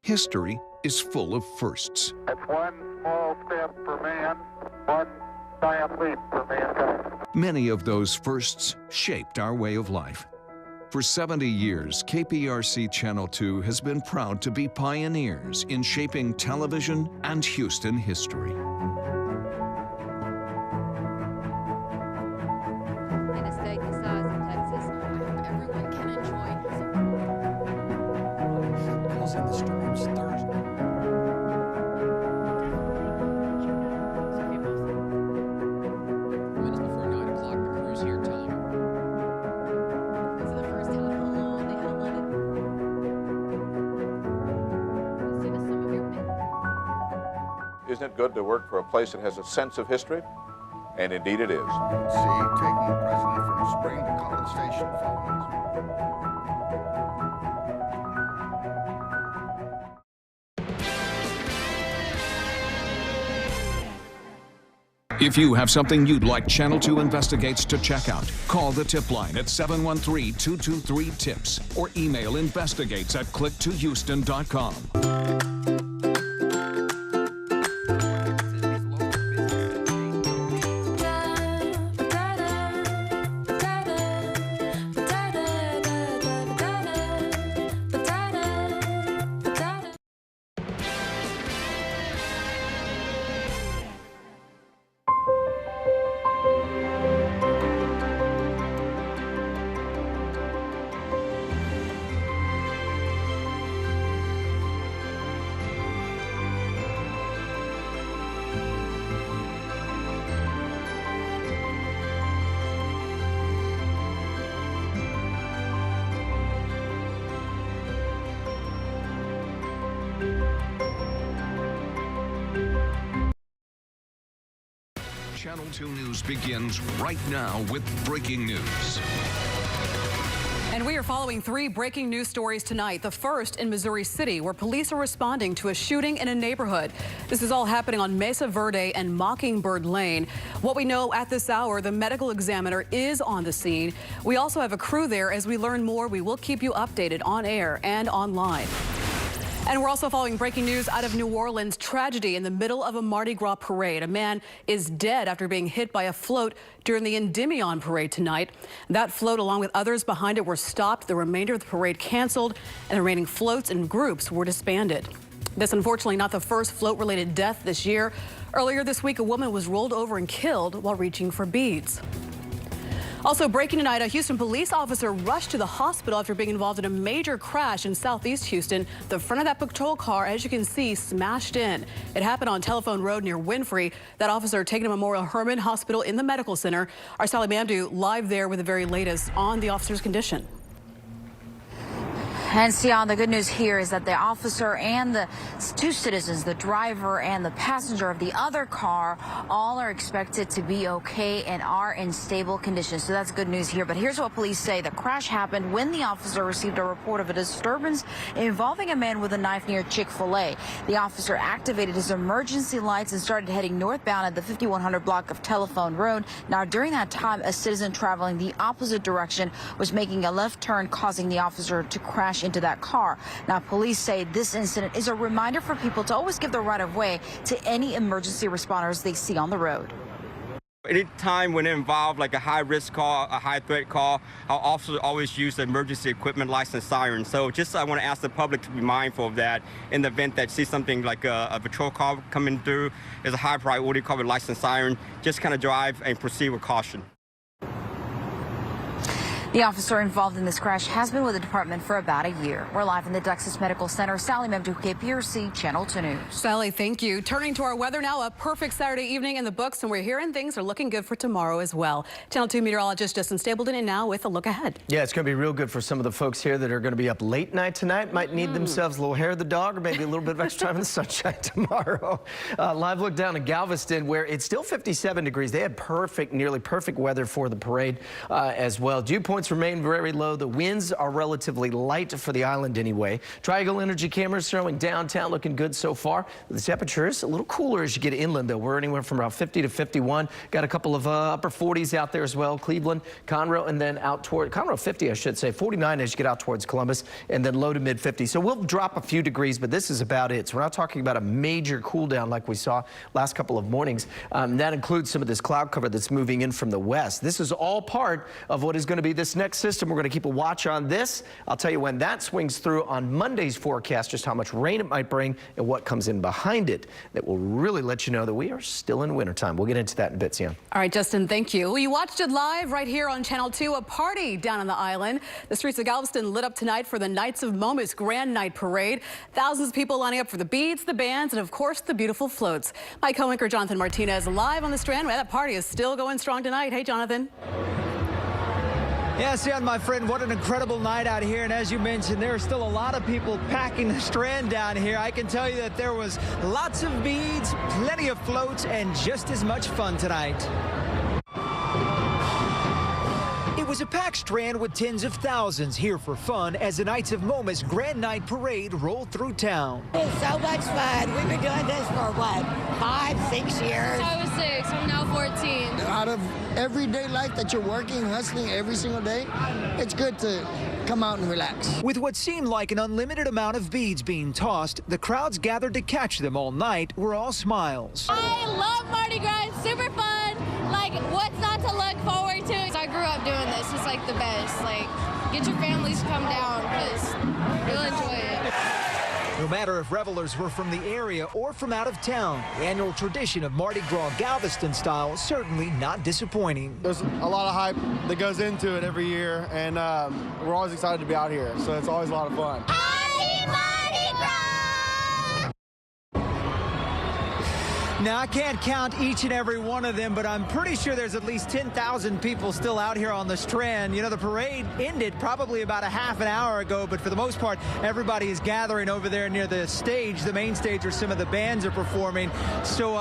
History is full of firsts. It's one small step for man, one giant leap for mankind. Many of those firsts shaped our way of life. For 70 years, KPRC Channel 2 has been proud to be pioneers in shaping television and Houston history. In a state the size of Texas, everyone can enjoy. In the storms Thursday. Minutes before 9 o'clock, the crew's here telling them. This is the first time in a long they haven't let it. Send us some of your pictures. Isn't it good to work for a place that has a sense of history? And indeed it is. See, taking the president from Spring to College Station following. If you have something you'd like Channel 2 Investigates to check out, call the tip line at 713-223-TIPS or email investigates@click2houston.com. Channel 2 News begins right now with breaking news. And we are following 3 breaking news stories tonight. The first in Missouri City, where police are responding to a shooting in a neighborhood. This is all happening on Mesa Verde and Mockingbird Lane. What we know at this hour, the medical examiner is on the scene. We also have a crew there. As we learn more, we will keep you updated on air and online. And we're also following breaking news out of New Orleans. Tragedy in the middle of a Mardi Gras parade. A man is dead after being hit by a float during the Endymion parade tonight. That float, along with others behind it, were stopped. The remainder of the parade canceled, and the remaining floats and groups were disbanded. This, unfortunately, not the first float-related death this year. Earlier this week, a woman was rolled over and killed while reaching for beads. Also breaking tonight, a Houston police officer rushed to the hospital after being involved in a major crash in southeast Houston. The front of that patrol car, as you can see, smashed in. It happened on Telephone Road near Winfrey. That officer taken to Memorial Hermann Hospital in the medical center. Our Sally Mamdou live there with the very latest on the officer's condition. And Sion, the good news here is that the officer and the 2 citizens, the driver and the passenger of the other car, all are expected to be okay and are in stable condition. So that's good news here. But here's what police say. The crash happened when the officer received a report of a disturbance involving a man with a knife near Chick-fil-A. The officer activated his emergency lights and started heading northbound at the 5100 block of Telephone Road. Now, during that time, a citizen traveling the opposite direction was making a left turn, causing the officer to crash into that car. Now, police say this incident is a reminder for people to always give the right of way to any emergency responders they see on the road. Any time when it involves like a high-risk call, a high-threat call, our officers always use the emergency equipment license siren. So just I want to ask the public to be mindful of that in the event that see something like a patrol car coming through, is a high-priority call with license siren, just kind of drive and proceed with caution. The officer involved in this crash has been with the department for about a year. We're live in the Texas Medical Center. Sally Mamdou, KPRC, Channel 2 News. Sally, thank you. Turning to our weather now, a perfect Saturday evening in the books, and we're hearing things are looking good for tomorrow as well. Channel 2 meteorologist Justin Stapleton in now with a look ahead. Yeah, it's going to be real good for some of the folks here that are going to be up late night tonight. Might need themselves a little hair of the dog or maybe a little bit of extra time in the sunshine tomorrow. Live look down in Galveston, where it's still 57 degrees. They had perfect, nearly perfect weather for the parade as well. Dew points points remain very low. The winds are relatively light for the island anyway. Triangle Energy cameras showing downtown looking good so far. The temperature is a little cooler as you get inland, though. We're anywhere from around 50 to 51. Got a couple of upper 40s out there as well. Cleveland, Conroe, and then out toward Conroe 50, I should say. 49 as you get out towards Columbus, and then low to mid 50. So we'll drop a few degrees, but this is about it. So we're not talking about a major cool down like we saw last couple of mornings. That includes some of this cloud cover that's moving in from the west. This is all part of what is going to be this next system. We're going to keep a watch on this. I'll tell you when that swings through on Monday's forecast, just how much rain it might bring and what comes in behind it. That will really let you know that we are still in wintertime. We'll get into that in bits, Ian. All right, Justin, thank you. We watched it live right here on Channel 2, a party down on the island. The streets of Galveston lit up tonight for the Knights of Momus Grand Night Parade. Thousands of people lining up for the beads, the bands, and of course the beautiful floats. My co-anchor Jonathan Martinez live on the Strand. That party is still going strong tonight. Hey, Jonathan. Yeah, Sian, my friend, what an incredible night out here. And as you mentioned, there are still a lot of people packing the Strand down here. I can tell you that there was lots of beads, plenty of floats, and just as much fun tonight. It was a packed Strand with tens of thousands here for fun as the Knights of Momus Grand Night Parade rolled through town. It was so much fun. We've been doing this for, what, 5, 6 years? I was 6. I'm now 14. Out of everyday life that you're working, hustling every single day, it's good to come out and relax. With what seemed like an unlimited amount of beads being tossed, the crowds gathered to catch them all night were all smiles. I love Mardi Gras. It's super fun. Like, what's not to look forward to? I grew up doing this. It's like the best. Like, get your families to come down because you'll enjoy it. No matter if revelers were from the area or from out of town, the annual tradition of Mardi Gras Galveston style certainly not disappointing. There's a lot of hype that goes into it every year, and we're always excited to be out here, so it's always a lot of fun. Now, I can't count each and every one of them, but I'm pretty sure there's at least 10,000 people still out here on the Strand. You know, the parade ended probably about a half an hour ago, but for the most part, everybody is gathering over there near the stage, the main stage where some of the bands are performing. So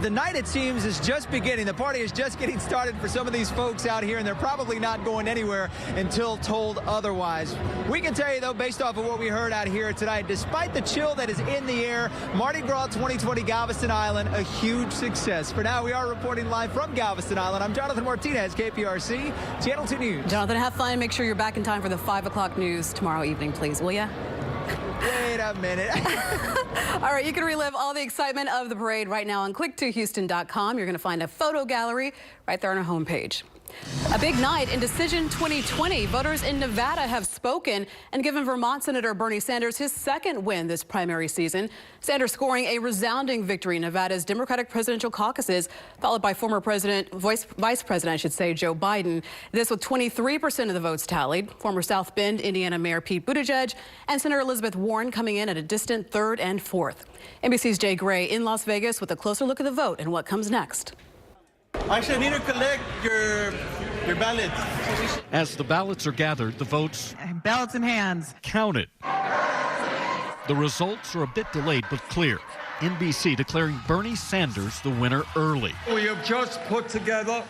the night, it seems, is just beginning. The party is just getting started for some of these folks out here, and they're probably not going anywhere until told otherwise. We can tell you, though, based off of what we heard out here tonight, despite the chill that is in the air, Mardi Gras 2020 Galveston Island, a huge success. For now, we are reporting live from Galveston Island. I'm Jonathan Martinez, KPRC, Channel 2 News. Jonathan, have fun. Make sure you're back in time for the 5 o'clock news tomorrow evening, please, will ya? Wait a minute. All right, you can relive all the excitement of the parade right now on click2houston.com. You're going to find a photo gallery right there on our homepage. A big night in Decision 2020. Voters in Nevada have spoken and given Vermont Senator Bernie Sanders his second win this primary season. Sanders scoring a resounding victory in Nevada's Democratic presidential caucuses, followed by former Vice President, I should say, Joe Biden. This with 23% of the votes tallied. Former South Bend, Indiana Mayor Pete Buttigieg and Senator Elizabeth Warren coming in at a distant third and fourth. NBC's Jay Gray in Las Vegas with a closer look at the vote and what comes next. Actually, I need to collect your ballots. As the ballots are gathered, the votes ballots in hands counted. The results are a bit delayed but clear. NBC declaring Bernie Sanders the winner early. We have just put together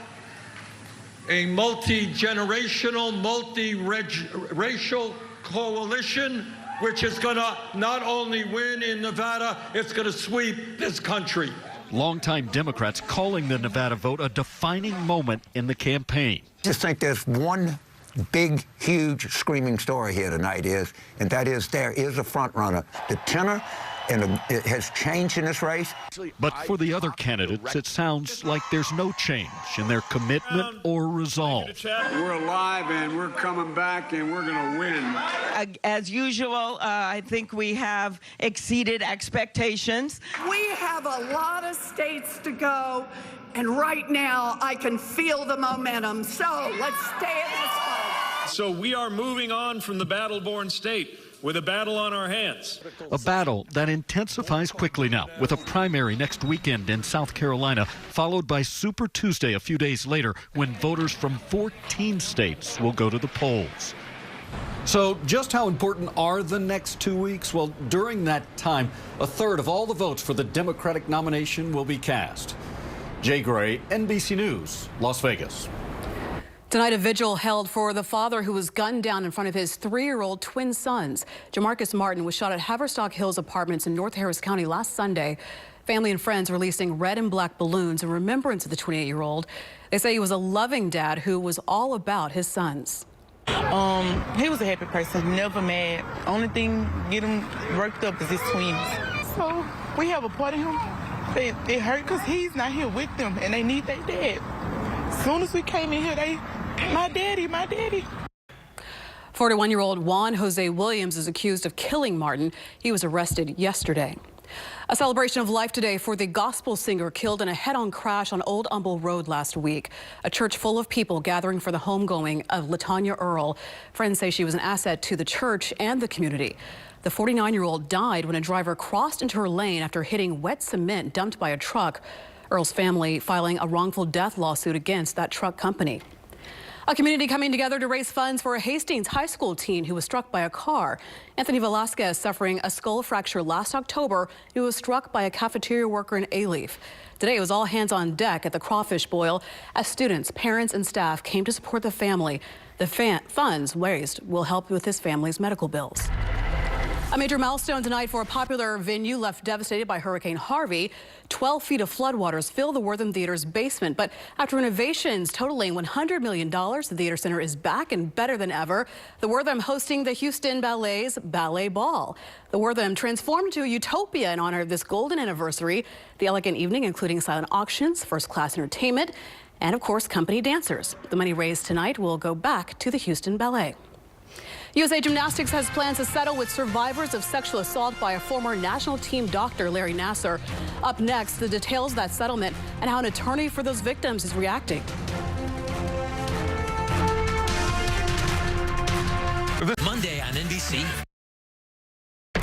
a multi-generational, multi-racial coalition which is going to not only win in Nevada, it's going to sweep this country. Longtime Democrats calling the Nevada vote a defining moment in the campaign. Just think there's one big, huge, screaming story here tonight and that is there is a front runner. The tenor it has changed in this race. But for the other candidates, it sounds like there's no change in their commitment or resolve. We're alive and we're coming back and we're going to win. As usual, I think we have exceeded expectations. We have a lot of states to go, and right now I can feel the momentum. So let's stay in this fight. So we are moving on from the battle-born state with a battle on our hands. A battle that intensifies quickly now, with a primary next weekend in South Carolina, followed by Super Tuesday a few days later, when voters from 14 states will go to the polls. So just how important are the next 2 weeks? Well, during that time, a third of all the votes for the Democratic nomination will be cast. Jay Gray, NBC News, Las Vegas. Tonight, a vigil held for the father who was gunned down in front of his 3-year-old twin sons. Jamarcus Martin was shot at Haverstock Hills Apartments in North Harris County last Sunday. Family and friends releasing red and black balloons in remembrance of the 28-year-old. They say he was a loving dad who was all about his sons. He was a happy person, never mad. Only thing get him worked up is his twins. So we have a part of him. It hurt because he's not here with them and they need their dad. As soon as we came in here, my daddy. 41-year-old Juan Jose Williams is accused of killing Martin. He was arrested yesterday. A celebration of life today for the gospel singer killed in a head-on crash on Old Humble Road last week. A church full of people gathering for the homegoing of LaTanya Earl. Friends say she was an asset to the church and the community. The 49-year-old died when a driver crossed into her lane after hitting wet cement dumped by a truck. Earl's family filing a wrongful death lawsuit against that truck company. A community coming together to raise funds for a Hastings high school teen who was struck by a car. Anthony Velasquez suffering a skull fracture last October. He was struck by a cafeteria worker in A-Leaf. Today it was all hands on deck at the Crawfish Boil as students, parents and staff came to support the family. The funds raised will help with his family's medical bills. A major milestone tonight for a popular venue left devastated by Hurricane Harvey. 12 feet of floodwaters fill the Wortham Theater's basement, but after renovations totaling $100 million, the theater center is back and better than ever. The Wortham hosting the Houston Ballet's Ballet Ball. The Wortham transformed into a utopia in honor of this golden anniversary. The elegant evening including silent auctions, first-class entertainment, and of course company dancers. The money raised tonight will go back to the Houston Ballet. USA Gymnastics has plans to settle with survivors of sexual assault by a former national team doctor, Larry Nassar. Up next, the details of that settlement and how an attorney for those victims is reacting. Monday on NBC.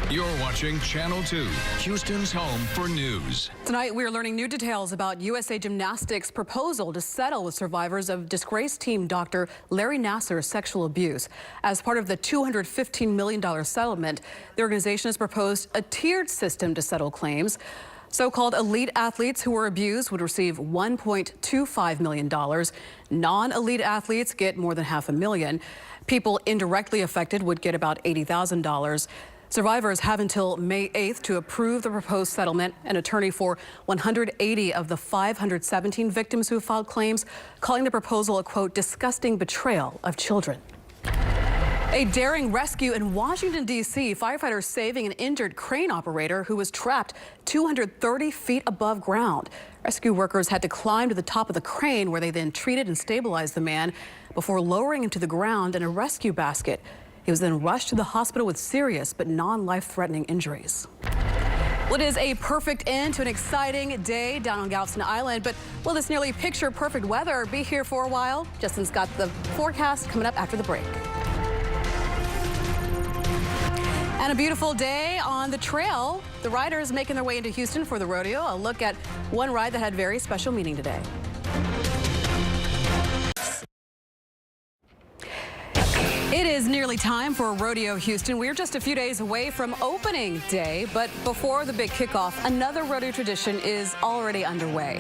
You're watching Channel 2, Houston's home for news. Tonight, we are learning new details about USA Gymnastics' proposal to settle with survivors of disgraced team doctor Larry Nassar's sexual abuse. As part of the $215 million settlement, the organization has proposed a tiered system to settle claims. So-called elite athletes who were abused would receive $1.25 million. Non-elite athletes get more than $500,000. People indirectly affected would get about $80,000. Survivors have until May 8th to approve the proposed settlement. An attorney for 180 of the 517 victims who filed claims, calling the proposal a, quote, disgusting betrayal of children. A daring rescue in Washington, D.C. Firefighters saving an injured crane operator who was trapped 230 feet above ground. Rescue workers had to climb to the top of the crane where they then treated and stabilized the man before lowering him to the ground in a rescue basket. He was then rushed to the hospital with serious but non-life-threatening injuries. Well, it is a perfect end to an exciting day down on Galveston Island, but will this nearly picture-perfect weather be here for a while? Justin's got the forecast coming up after the break. And a beautiful day on the trail. The riders making their way into Houston for the rodeo. A look at one ride that had very special meaning today. It is nearly time for Rodeo Houston. We're just a few days away from opening day, but before the big kickoff, another rodeo tradition is already underway.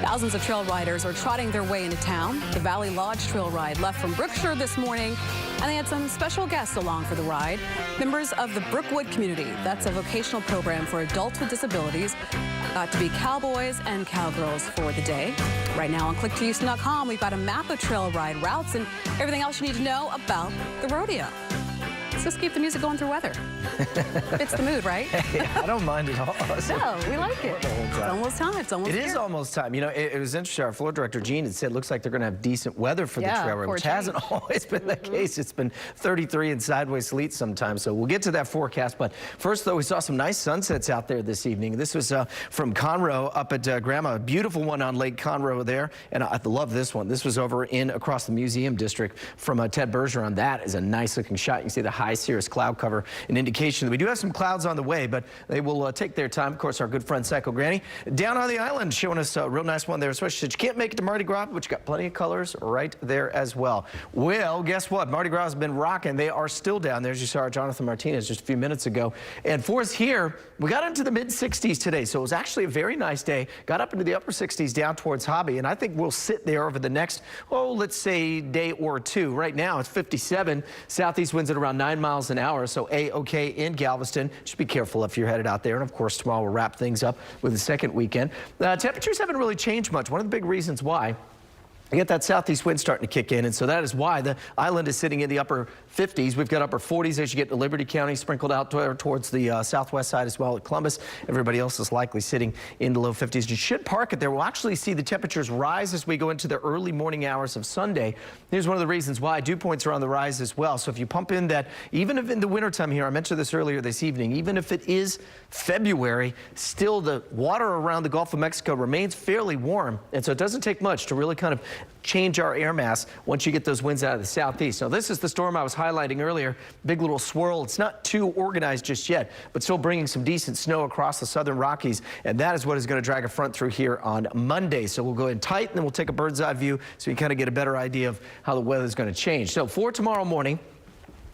Thousands of trail riders are trotting their way into town. The Valley Lodge Trail Ride left from Brookshire this morning, and they had some special guests along for the ride. Members of the Brookwood community, that's a vocational program for adults with disabilities, got to be cowboys and cowgirls for the day. Right now on click2houston.com, we've got a map of trail ride routes and everything else you need to know about the rodeo. Let's just keep the music going through weather. It's the mood, right? Hey, I don't mind at all. No, we like it. It's almost time. It's almost here. It is almost time. You know, it was interesting. Our floor director, Gene, had said it looks like they're going to have decent weather for the trail ride, which hasn't always been the case. It's been 33 and sideways sleet sometimes. So we'll get to that forecast. But first, though, we saw some nice sunsets out there this evening. This was from Conroe up at Grandma. A beautiful one on Lake Conroe there. And I love this one. This was over across the museum district from Ted Bergeron. That is a nice looking shot. You can see the high cirrus cloud cover in Indiana. indication that we do have some clouds on the way, but they will take their time. Of course, our good friend Psycho Granny down on the island showing us a real nice one there, especially since you can't make it to Mardi Gras, but you got plenty of colors right there as well. Well, guess what? Mardi Gras has been rocking. They are still down there, as you saw Jonathan Martinez just a few minutes ago. And for us here, we got into the mid-60s today, so it was actually a very nice day. Got up into the upper 60s down towards Hobby, and I think we'll sit there over the next, let's say day or two. Right now, it's 57. Southeast winds at around 9 miles an hour, so A-OK in Galveston. Just be careful if you're headed out there. And of course, tomorrow we'll wrap things up with the second weekend. Temperatures haven't really changed much. One of the big reasons why, you get that southeast wind starting to kick in, and so that is why the island is sitting in the upper 50s. We've got upper 40s as you get to Liberty County, sprinkled out towards the southwest side as well at Columbus. Everybody else is likely sitting in the low 50s. You should park it there. We'll actually see the temperatures rise as we go into the early morning hours of Sunday. Here's one of the reasons why. Dew points are on the rise as well. So if you pump in that, even if in the wintertime here, I mentioned this earlier this evening, even if it is February, still the water around the Gulf of Mexico remains fairly warm. And so it doesn't take much to really kind of change our air mass once you get those winds out of the southeast. Now, this is the storm I was highlighting earlier. Big little swirl. It's not too organized just yet, but still bringing some decent snow across the southern Rockies. And that is what is going to drag a front through here on Monday. So we'll go in tight, and then we'll take a bird's eye view so you kind of get a better idea of how the weather is going to change. So for tomorrow morning,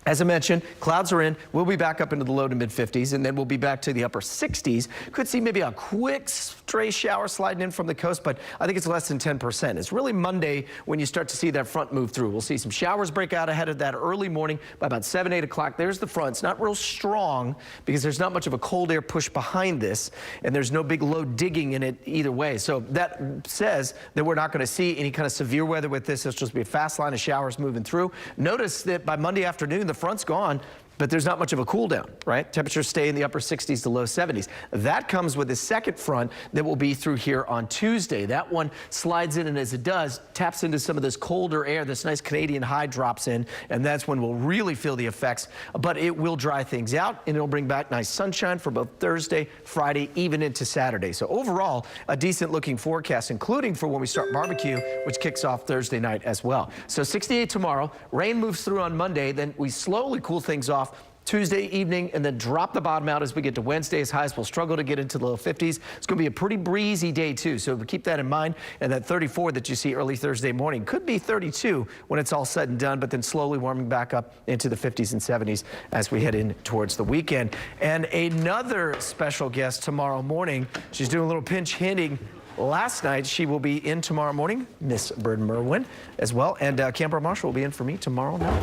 as I mentioned, clouds are in. We'll be back up into the low to mid 50s, and then we'll be back to the upper 60s. Could see maybe a quick stray shower sliding in from the coast, but I think it's less than 10%. It's really Monday when you start to see that front move through. We'll see some showers break out ahead of that early morning by about 7, 8 o'clock. There's the front. It's not real strong because there's not much of a cold air push behind this, and there's no big low digging in it either way. So that says that we're not going to see any kind of severe weather with this. It's just be a fast line of showers moving through. Notice that by Monday afternoon, the front's gone, but there's not much of a cool down, right? Temperatures stay in the upper 60s to low 70s. That comes with the second front that will be through here on Tuesday. That one slides in, and as it does, taps into some of this colder air. This nice Canadian high drops in, and that's when we'll really feel the effects. But it will dry things out, and it'll bring back nice sunshine for both Thursday, Friday, even into Saturday. So overall, a decent looking forecast, including for when we start barbecue, which kicks off Thursday night as well. So 68 tomorrow. Rain moves through on Monday. Then we slowly cool things off Tuesday evening, and then drop the bottom out as we get to Wednesday's highs. We'll struggle to get into the low 50s. It's going to be a pretty breezy day, too, so keep that in mind. And that 34 that you see early Thursday morning could be 32 when it's all said and done, but then slowly warming back up into the 50s and 70s as we head in towards the weekend. And another special guest tomorrow morning. She's doing a little pinch hitting. Last night, she will be in tomorrow morning, Miss Bird Merwin as well, and Canberra Marshall will be in for me tomorrow night.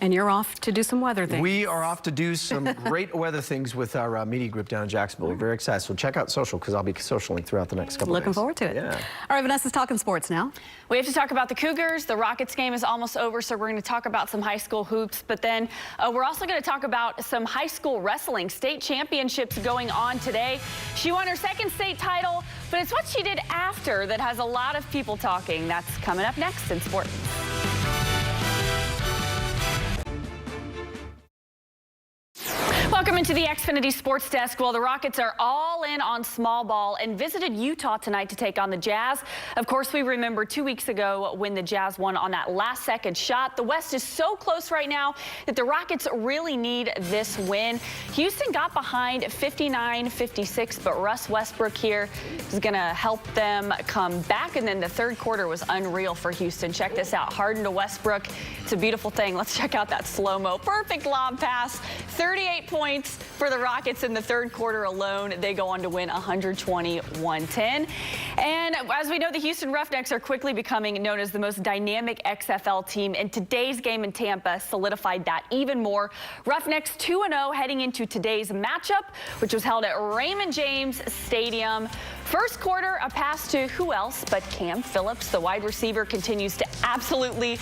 And you're off to do some weather things. We are off to do some great weather things with our media group down in Jacksonville. We're very excited. So check out social, because I'll be socialing throughout the next couple of days. Looking forward to it. Yeah. All right, Vanessa's talking sports now. We have to talk about the Cougars. The Rockets game is almost over, so we're going to talk about some high school hoops. But then we're also going to talk about some high school wrestling state championships going on today. She won her second state title, but it's what she did after that has a lot of people talking. That's coming up next in sports. Welcome into the Xfinity Sports Desk. Well, the Rockets are all in on small ball and visited Utah tonight to take on the Jazz. Of course, we remember 2 weeks ago when the Jazz won on that last-second shot. The West is so close right now that the Rockets really need this win. Houston got behind 59-56, but Russ Westbrook here is going to help them come back. And then the third quarter was unreal for Houston. Check this out. Harden to Westbrook. It's a beautiful thing. Let's check out that slow-mo. Perfect lob pass. 38 points for the Rockets in the third quarter alone. They go on to win 120-110. And as we know, the Houston Roughnecks are quickly becoming known as the most dynamic XFL team, and today's game in Tampa solidified that even more. Roughnecks 2-0 heading into today's matchup, which was held at Raymond James Stadium. First quarter, a pass to who else but Cam Phillips. The wide receiver continues to absolutely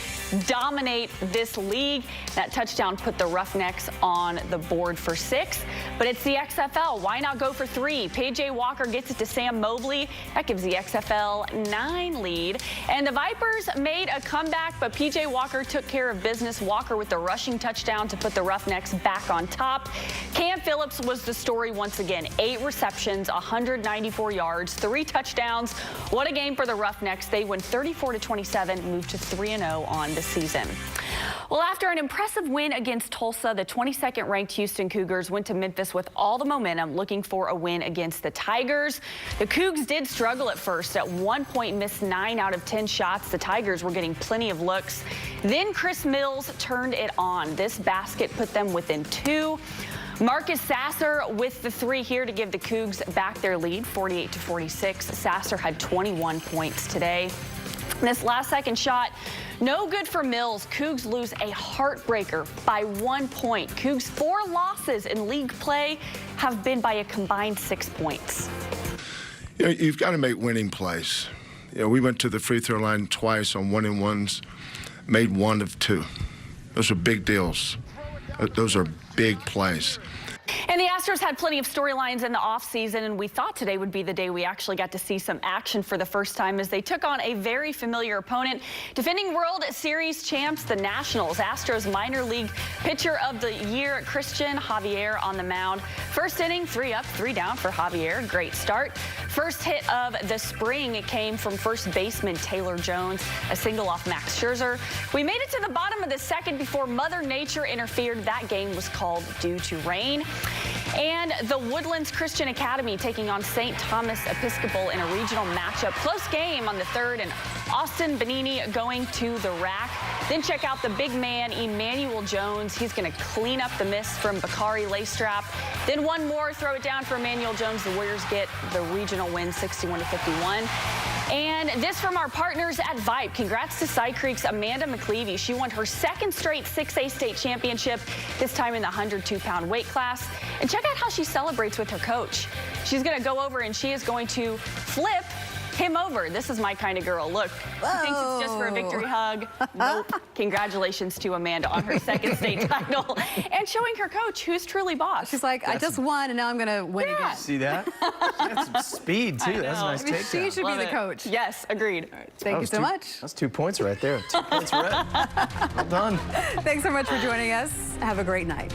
dominate this league. That touchdown put the Roughnecks on the board for 6, but it's the XFL. Why not go for 3? P.J. Walker gets it to Sam Mobley. That gives the XFL 9 lead. And the Vipers made a comeback, but P.J. Walker took care of business. Walker with the rushing touchdown to put the Roughnecks back on top. Cam Phillips was the story once again. 8 receptions, 194 yards, 3 touchdowns. What a game for the Roughnecks. They win 34-27, move to 3-0 on the season. Well, after an impressive win against Tulsa, the 22nd ranked Houston Cougars went to Memphis with all the momentum, looking for a win against the Tigers. The Cougs did struggle at first. At one point, missed 9 out of 10 shots. The Tigers were getting plenty of looks. Then Chris Mills turned it on. This basket put them within 2. Marcus Sasser with the 3 here to give the Cougs back their lead, 48-46. Sasser had 21 points today. This last-second shot, no good for Mills. Cougs lose a heartbreaker by 1 point. Cougs' 4 losses in league play have been by a combined 6 points. You know, you've got to make winning plays. You know, we went to the free throw line twice on 1-and-1s, made 1 of 2. Those are big deals. Those are big plays. And the Astros had plenty of storylines in the offseason, and we thought today would be the day we actually got to see some action for the first time as they took on a very familiar opponent. Defending World Series champs, the Nationals. Astros minor league pitcher of the year, Christian Javier on the mound. First inning, 3 up, 3 down for Javier. Great start. First hit of the spring came from first baseman Taylor Jones, a single off Max Scherzer. We made it to the bottom of the second before Mother Nature interfered. That game was called due to rain. And the Woodlands Christian Academy taking on St. Thomas Episcopal in a regional matchup. Close game on the 3rd, and Austin Benini going to the rack. Then check out the big man, Emmanuel Jones. He's going to clean up the miss from Bakari Laystrap. Then one more, throw it down for Emmanuel Jones. The Warriors get the regional win, 61-51. And this from our partners at Vipe. Congrats to Cy Creek's Amanda McLeavy. She won her 2nd straight 6A state championship, this time in the 102-pound weight class. And check out how she celebrates with her coach. She's going to go over and she is going to flip him over. This is my kind of girl. Look, she thinks it's just for a victory hug. Nope. Congratulations to Amanda on her 2nd state title and showing her coach who's truly boss. She's like, I just won and now I'm going to win again. See that? She got some speed, too. That's a nice takedown. She should be the coach. Yes, agreed. Thank you so much. That's 2 points right there. 2 points red. Well done. Thanks so much for joining us. Have a great night.